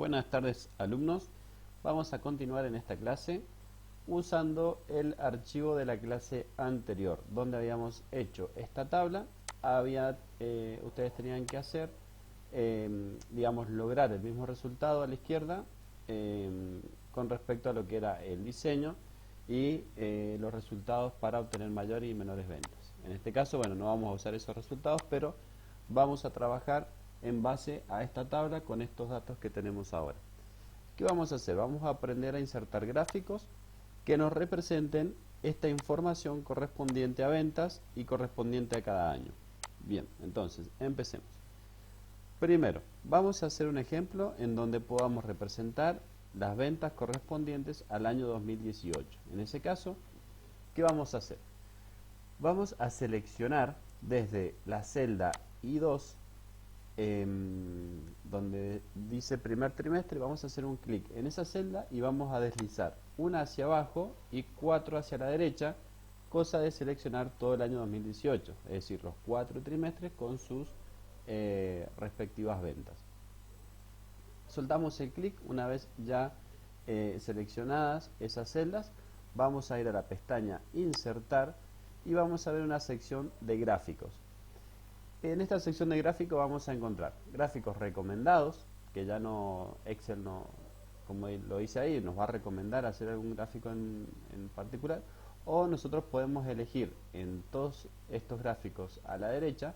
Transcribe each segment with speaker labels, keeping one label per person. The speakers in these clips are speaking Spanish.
Speaker 1: Buenas tardes, alumnos. Vamos a continuar en esta clase usando el archivo de la clase anterior, donde habíamos hecho esta tabla. Ustedes tenían que hacer, digamos, lograr el mismo resultado a la izquierda con respecto a lo que era el diseño y los resultados para obtener mayores y menores ventas. En este caso, bueno, no vamos a usar esos resultados, pero vamos a trabajar en base a esta tabla con estos datos que tenemos ahora. ¿Qué vamos a hacer? Vamos a aprender a insertar gráficos que nos representen esta información correspondiente a ventas y correspondiente a cada año. Bien, entonces, empecemos. Primero, vamos a hacer un ejemplo en donde podamos representar las ventas correspondientes al año 2018. En ese caso, ¿qué vamos a hacer? Vamos a seleccionar desde la celda I2, donde dice primer trimestre, vamos a hacer un clic en esa celda y vamos a deslizar una hacia abajo y 4 hacia la derecha, cosa de seleccionar todo el año 2018, es decir, los 4 trimestres con sus respectivas ventas. Soltamos el clic una vez ya seleccionadas esas celdas. Vamos a ir a la pestaña Insertar y vamos a ver una sección de gráficos. En esta sección de gráficos vamos a encontrar gráficos recomendados, que ya no Excel, no, como lo dice ahí, nos va a recomendar hacer algún gráfico en particular, o nosotros podemos elegir en todos estos gráficos a la derecha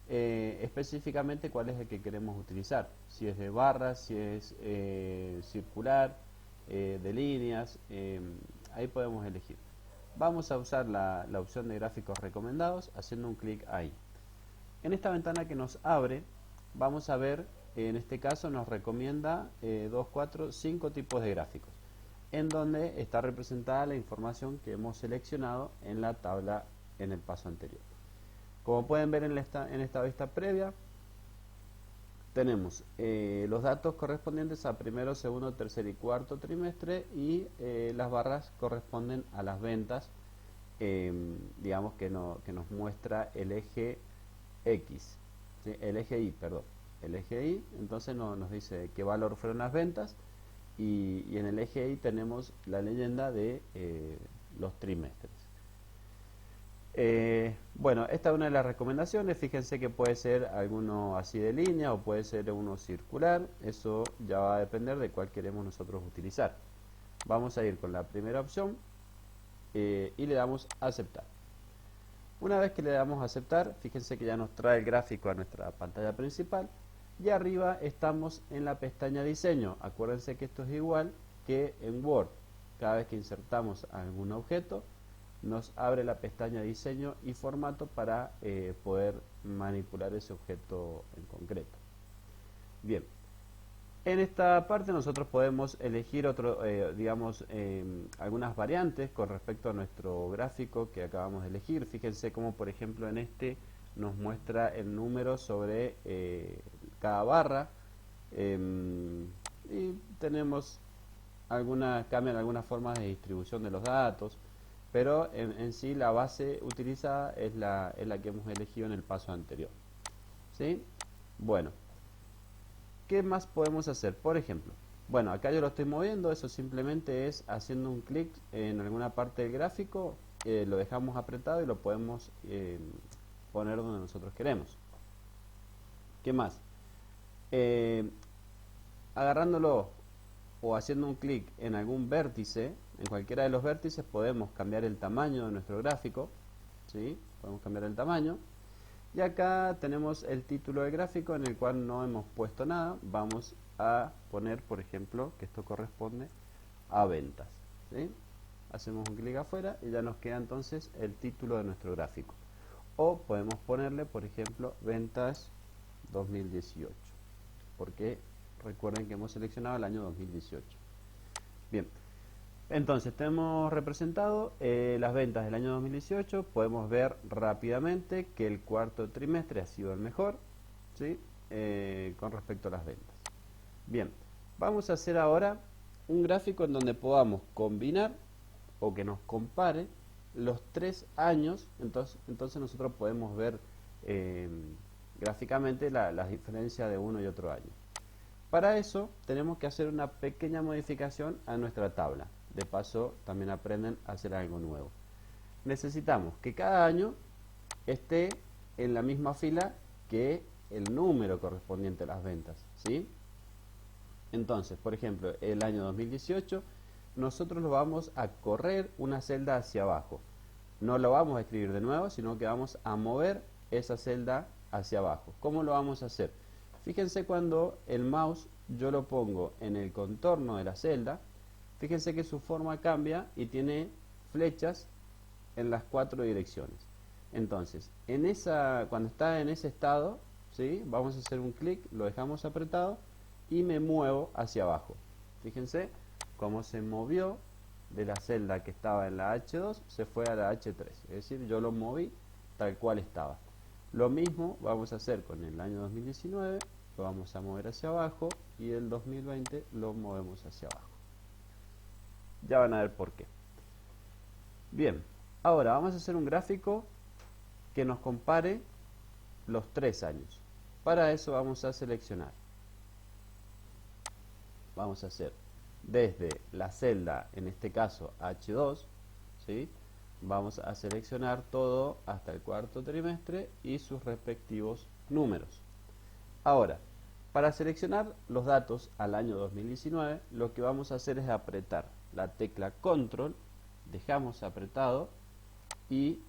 Speaker 1: específicamente cuál es el que queremos utilizar, si es de barras, si es circular, de líneas, ahí podemos elegir. Vamos a usar la opción de gráficos recomendados haciendo un clic ahí. En esta ventana que nos abre, vamos a ver, en este caso nos recomienda 2, 4, 5 tipos de gráficos, en donde está representada la información que hemos seleccionado en la tabla en el paso anterior. Como pueden ver en esta vista previa, tenemos los datos correspondientes a primero, segundo, tercer y cuarto trimestre y las barras corresponden a las ventas, digamos que nos muestra el eje X, ¿sí? El eje Y, perdón. El eje Y, entonces nos dice qué valor fueron las ventas y en el eje Y tenemos la leyenda de los trimestres. Bueno, esta es una de las recomendaciones. Fíjense que puede ser alguno así de línea o puede ser uno circular. Eso ya va a depender de cuál queremos nosotros utilizar. Vamos a ir con la primera opción y le damos a aceptar. Una vez que le damos a aceptar, fíjense que ya nos trae el gráfico a nuestra pantalla principal y arriba estamos en la pestaña diseño. Acuérdense que esto es igual que en Word. Cada vez que insertamos algún objeto, nos abre la pestaña diseño y formato para poder manipular ese objeto en concreto. Bien, en esta parte nosotros podemos elegir algunas variantes con respecto a nuestro gráfico que acabamos de elegir. Fíjense como por ejemplo en este nos muestra el número sobre cada barra, y tenemos cambian algunas formas de distribución de los datos, pero en sí la base utilizada es la que hemos elegido en el paso anterior, ¿sí? Bueno, ¿qué más podemos hacer? Por ejemplo, bueno, acá yo lo estoy moviendo, eso simplemente es haciendo un clic en alguna parte del gráfico, lo dejamos apretado y lo podemos poner donde nosotros queremos. ¿Qué más? Agarrándolo o haciendo un clic en algún vértice, en cualquiera de los vértices podemos cambiar el tamaño de nuestro gráfico, ¿sí? Podemos cambiar el tamaño. Y acá tenemos el título del gráfico en el cual no hemos puesto nada. Vamos a poner, por ejemplo, que esto corresponde a ventas, ¿sí? Hacemos un clic afuera y ya nos queda entonces el título de nuestro gráfico. O podemos ponerle, por ejemplo, ventas 2018, porque recuerden que hemos seleccionado el año 2018. Bien, entonces tenemos representado las ventas del año 2018. Podemos ver rápidamente que el cuarto trimestre ha sido el mejor, ¿sí? Con respecto a las ventas. Bien, vamos a hacer ahora un gráfico en donde podamos combinar o que nos compare los 3 años. Entonces nosotros podemos ver gráficamente las diferencias de uno y otro año. Para eso tenemos que hacer una pequeña modificación a nuestra tabla. De paso también aprenden a hacer algo nuevo. Necesitamos que cada año esté en la misma fila que el número correspondiente a las ventas, ¿sí? Entonces, por ejemplo, el año 2018 nosotros lo vamos a correr una celda hacia abajo. No lo vamos a escribir de nuevo, sino que vamos a mover esa celda hacia abajo. ¿Cómo lo vamos a hacer? Fíjense cuando el mouse yo lo pongo en el contorno de la celda, fíjense que su forma cambia y tiene flechas en las 4 direcciones. Entonces, cuando está en ese estado, ¿sí? Vamos a hacer un clic, lo dejamos apretado y me muevo hacia abajo. Fíjense cómo se movió de la celda que estaba en la H2, se fue a la H3. Es decir, yo lo moví tal cual estaba. Lo mismo vamos a hacer con el año 2019, lo vamos a mover hacia abajo y el 2020 lo movemos hacia abajo. Ya van a ver por qué. Bien, ahora vamos a hacer un gráfico que nos compare los 3 años. Para eso vamos a seleccionar. Vamos a hacer desde la celda, en este caso H2, ¿sí? Vamos a seleccionar todo hasta el cuarto trimestre y sus respectivos números. Ahora, para seleccionar los datos al año 2019, lo que vamos a hacer es apretar la tecla Control, dejamos apretado y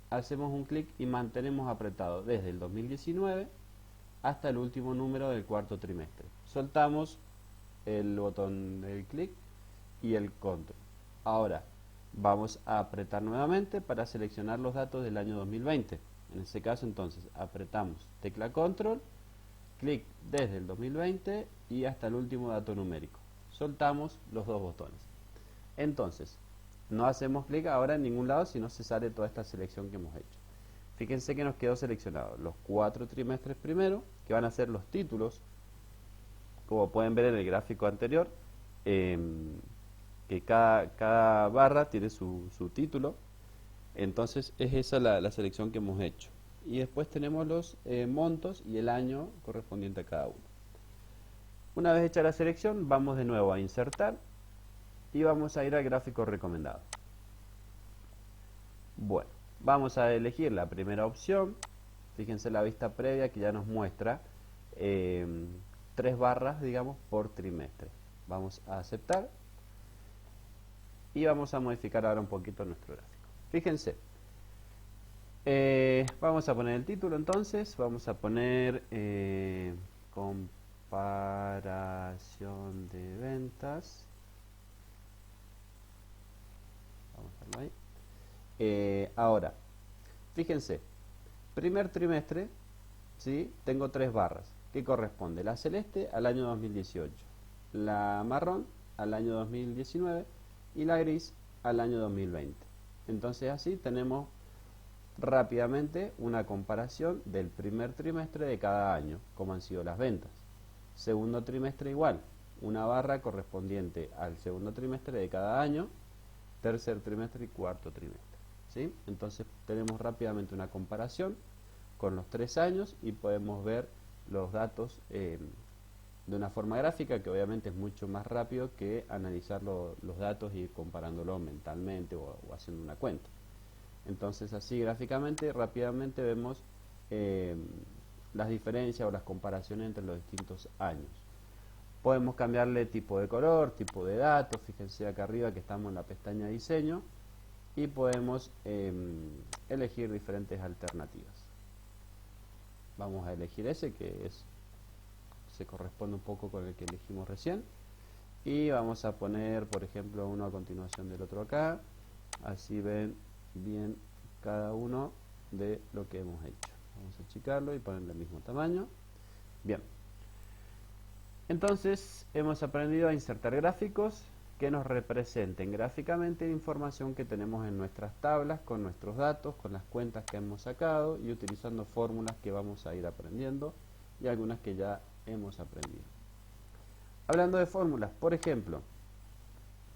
Speaker 1: hacemos un clic y mantenemos apretado desde el 2019 hasta el último número del cuarto trimestre. Soltamos el botón del clic y el Control. Ahora vamos a apretar nuevamente para seleccionar los datos del año 2020. En este caso entonces apretamos tecla Control, clic desde el 2020 y hasta el último dato numérico. Soltamos los dos botones. Entonces no hacemos clic ahora en ningún lado, sino se sale toda esta selección que hemos hecho. Fíjense que nos quedó seleccionado los 4 trimestres primero, que van a ser los títulos, como pueden ver en el gráfico anterior, que cada barra tiene su título. Entonces es esa la selección que hemos hecho. Y después tenemos los montos y el año correspondiente a cada uno. Una vez hecha la selección, vamos de nuevo a insertar y vamos a ir al gráfico recomendado. Bueno, vamos a elegir la primera opción. Fíjense la vista previa que ya nos muestra 3 barras, digamos, por trimestre. Vamos a aceptar y vamos a modificar ahora un poquito nuestro gráfico. Fíjense, vamos a poner el título entonces, vamos a poner comparación de ventas. Vamos a verlo ahí. Ahora, fíjense, primer trimestre, ¿sí? Tengo 3 barras. ¿Qué corresponde? La celeste al año 2018, la marrón al año 2019 y la gris al año 2020. Entonces así tenemos rápidamente una comparación del primer trimestre de cada año, como han sido las ventas. Segundo trimestre igual, una barra correspondiente al segundo trimestre de cada año, tercer trimestre y cuarto trimestre, ¿sí? Entonces tenemos rápidamente una comparación con los 3 años y podemos ver los datos de una forma gráfica, que obviamente es mucho más rápido que analizar los datos y ir comparándolo mentalmente o haciendo una cuenta. Entonces así gráficamente, rápidamente vemos las diferencias o las comparaciones entre los distintos años. Podemos cambiarle tipo de color, tipo de datos. Fíjense acá arriba que estamos en la pestaña diseño y podemos elegir diferentes alternativas. Vamos a elegir ese que se corresponde un poco con el que elegimos recién y vamos a poner, por ejemplo, uno a continuación del otro acá, así ven bien cada uno de lo que hemos hecho. Vamos a achicarlo y ponerle el mismo tamaño. Bien, entonces hemos aprendido a insertar gráficos que nos representen gráficamente la información que tenemos en nuestras tablas, con nuestros datos, con las cuentas que hemos sacado y utilizando fórmulas que vamos a ir aprendiendo y algunas que ya hemos aprendido. Hablando de fórmulas, por ejemplo,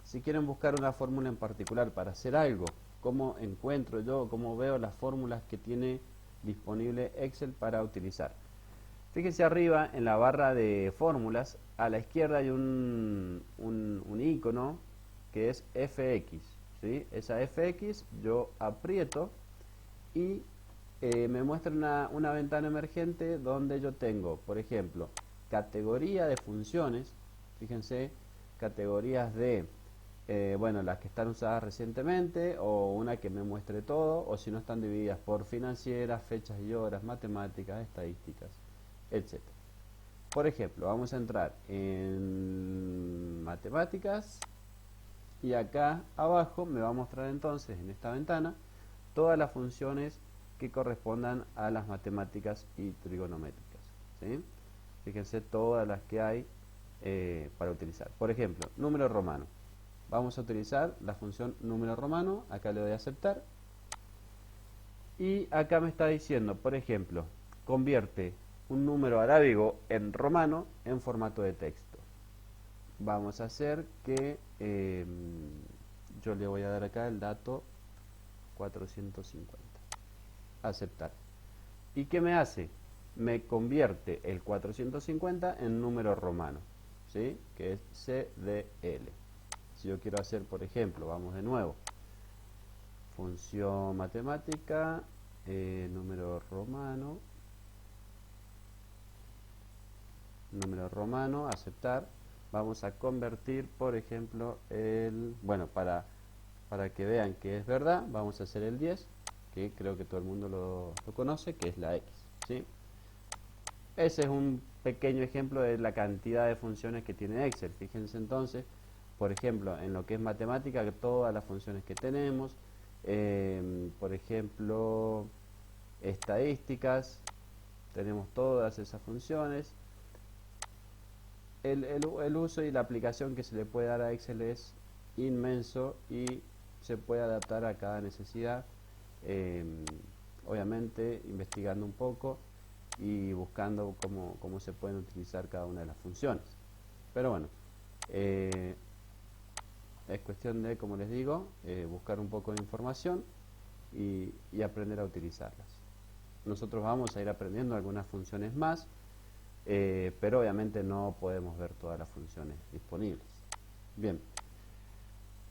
Speaker 1: si quieren buscar una fórmula en particular para hacer algo, ¿cómo encuentro yo, cómo veo las fórmulas que tiene disponible Excel para utilizar? Fíjense arriba en la barra de fórmulas a la izquierda hay un icono que es FX, ¿sí? Esa FX yo aprieto y me muestra una ventana emergente donde yo tengo, por ejemplo, categoría de funciones. Fíjense, categorías de, bueno, las que están usadas recientemente, o una que me muestre todo, o si no están divididas por financieras, fechas y horas, matemáticas, estadísticas, etcétera. Por ejemplo, vamos a entrar en matemáticas y acá abajo me va a mostrar entonces en esta ventana todas las funciones que correspondan a las matemáticas y trigonométricas, ¿sí? Fíjense todas las que hay para utilizar. Por ejemplo, número romano. Vamos a utilizar la función número romano. Acá le doy a aceptar. Y acá me está diciendo, por ejemplo, convierte un número arábigo en romano en formato de texto. Vamos a hacer que yo le voy a dar acá el dato 450. Aceptar. ¿Y qué me hace? Me convierte el 450 en número romano, ¿sí? Que es CDL. Si yo quiero hacer, por ejemplo, vamos de nuevo, función matemática, número romano, aceptar. Vamos a convertir, por ejemplo, bueno, para que vean que es verdad, vamos a hacer el 10, que creo que todo el mundo lo conoce, que es la X, ¿sí? Ese es un pequeño ejemplo de la cantidad de funciones que tiene Excel. Fíjense entonces, por ejemplo, en lo que es matemática, todas las funciones que tenemos, por ejemplo, estadísticas, tenemos todas esas funciones. El uso y la aplicación que se le puede dar a Excel es inmenso y se puede adaptar a cada necesidad, obviamente investigando un poco y buscando cómo se pueden utilizar cada una de las funciones. Pero bueno, es cuestión de, como les digo, buscar un poco de información y aprender a utilizarlas. Nosotros vamos a ir aprendiendo algunas funciones más, pero obviamente no podemos ver todas las funciones disponibles. Bien,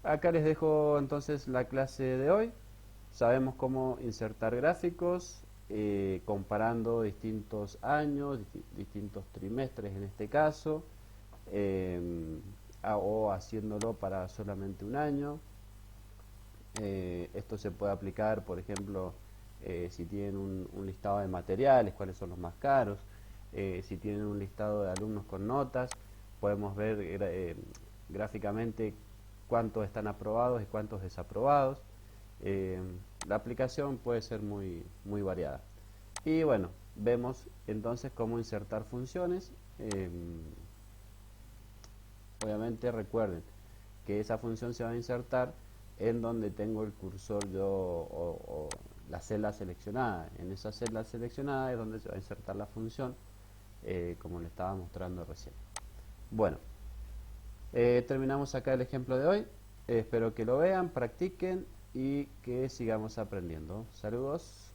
Speaker 1: acá les dejo entonces la clase de hoy. Sabemos cómo insertar gráficos, comparando distintos años, distintos trimestres en este caso, o haciéndolo para solamente un año. Esto se puede aplicar, por ejemplo, si tienen un listado de materiales, cuáles son los más caros. Si tienen un listado de alumnos con notas, podemos ver gráficamente cuántos están aprobados y cuántos desaprobados. La aplicación puede ser muy variada. Y bueno, vemos entonces cómo insertar funciones. Obviamente recuerden que esa función se va a insertar en donde tengo el cursor yo o la celda seleccionada. En esa celda seleccionada es donde se va a insertar la función, como le estaba mostrando recién. Bueno, terminamos acá el ejemplo de hoy. Espero que lo vean, practiquen y que sigamos aprendiendo. Saludos.